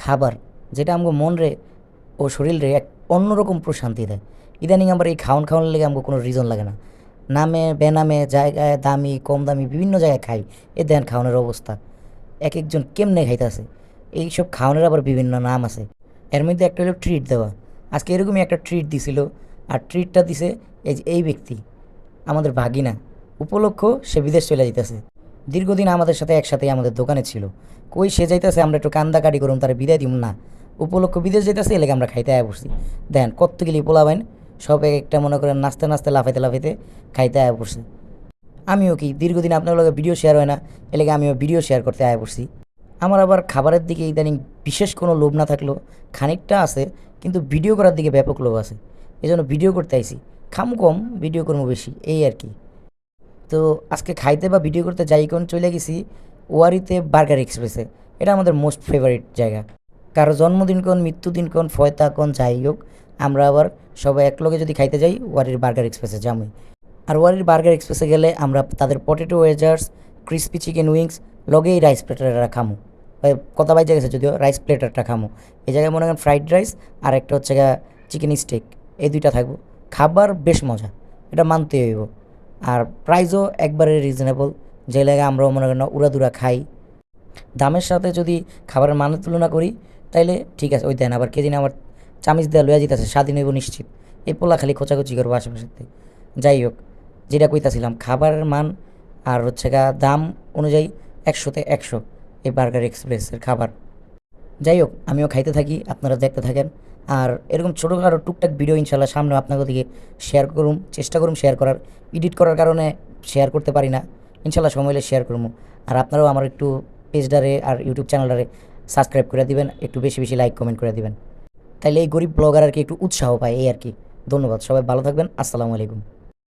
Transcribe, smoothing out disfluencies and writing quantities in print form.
খাবার যেটা আমগো মনরে ও শরীরে এক অন্যরকম প্রশান্তি দেয়। ইদানিং আমরা এই খাওয়ানোর লেগে আমগো কোনো রিজন লাগে না। নামে বেনামে জায়গায় দামি কম দামি বিভিন্ন জায়গায় খাই। এ দেন খাওয়ানোর অবস্থা। একেকজন কেমনে খাইতাছে। এইসব খাওয়ানোর আবার বিভিন্ন নাম আছে। এর মধ্যে একটা হলো ট্রিট দেওয়া। আজকে এরকমই একটা ট্রিট দিছিল। আর ট্রিটটা দিছে এই ব্যক্তি, আমাদের ভাগিনা। উপলক্ষ সে বিদেশ চলে যাইতেছে। দীর্ঘদিন আমাদের সাথে একসাথেই আমাদের দোকানে ছিল। কই সে যাইতেছে আমরা একটু কান্দাকাটি করুম তারা বিদায় দিব না। উপলক্ষ বিদেশ যাইতেছে এলাকা আমরা খাইতে আয়া পড়ছি। দেন কত গেলি পোলাবেন সব একটা মনে করেন নাচতে নাচতে লাফাইতে লাফাইতে খাইতে আয়া পড়ছে। আমিও কি দীর্ঘদিন আপনার লগে ভিডিও শেয়ার হয় না, এলাকা আমিও ভিডিও শেয়ার করতে আয়া পড়ছি। আমার আবার খাবারের দিকে ইদানিং বিশেষ কোনো লোভ না থাকলেও খানিকটা আছে, কিন্তু ভিডিও করার দিকে ব্যাপক লোভ আছে। এই জন্য ভিডিও করতে আইছি। খামু কম, ভিডিও করবো বেশি, এই আর কি। তো আজকে খাইতে বা ভিডিও করতে যাই কোন চলে গেছি ওয়ারিতে বার্গার এক্সপ্রেসে। এটা আমাদের মোস্ট ফেভারিট জায়গা। কারো জন্মদিন কোন মৃত্যুদিন কোন ফয়তা কোন যাই হোক, আমরা আবার সবাই একলগে যদি খাইতে যাই ওয়ারির বার্গার এক্সপ্রেসে যামই। আর ওয়ারির বার্গার এক্সপ্রেসে গেলে আমরা তাদের পটেটো ওয়েজার্স, ক্রিস্পি চিকেন উইংস, লগেই রাইস প্লেটারটা খামু। কথা বাইজা গেছে যদিও, রাইস প্লেটারটা খামু। এই জায়গায় মনে করেন ফ্রাইড রাইস আর একটা হচ্ছে চিকেন স্টেক, এই দুইটা থাকবো। খাবার বেশ মজা, এটা মানতে হইব। আর প্রাইসও একবারে রিজনেবল, যে লাগে আমরাও মনে করেন উড়াদুরা খাই। দামের সাথে যদি খাবারের মানের তুলনা করি তাইলে ঠিক আছে, ওই দেন আবার কে দিন আমার চামিচ দেওয়া লইয়া যেতেছে, স্বাধীন হইব নিশ্চিত। এই পোলা খালি খোঁচাখুচি করবো আশেপাশের থেকে। যাই হোক, যেটা কইতাছিলাম খাবারের মান আর হচ্ছে দাম অনুযায়ী 100-তে 100 এই বার্গার এক্সপ্রেসের খাবার। যাই হোক, আমিও খাইতে থাকি, আপনারা দেখতে থাকেন। আর এরকম ছোটোখাটো টুকটাক ভিডিও ইনশাল্লাহ সামনে আপনাদের দিকে শেয়ার করুম, চেষ্টা করুম শেয়ার করার। এডিট করার কারণে শেয়ার করতে পারি না, ইনশাল্লাহ সময় হলে শেয়ার করবো। আর আপনারাও আমার একটু পেজটারে আর ইউটিউব চ্যানেলটারে সাবস্ক্রাইব করে দিবেন, একটু বেশি বেশি লাইক কমেন্ট করে দিবেন। তাইলে এই গরিব ব্লগার আর কি একটু উৎসাহ পায়, এই আর কি। ধন্যবাদ, সবাই ভালো থাকবেন। আসসালামু আলাইকুম।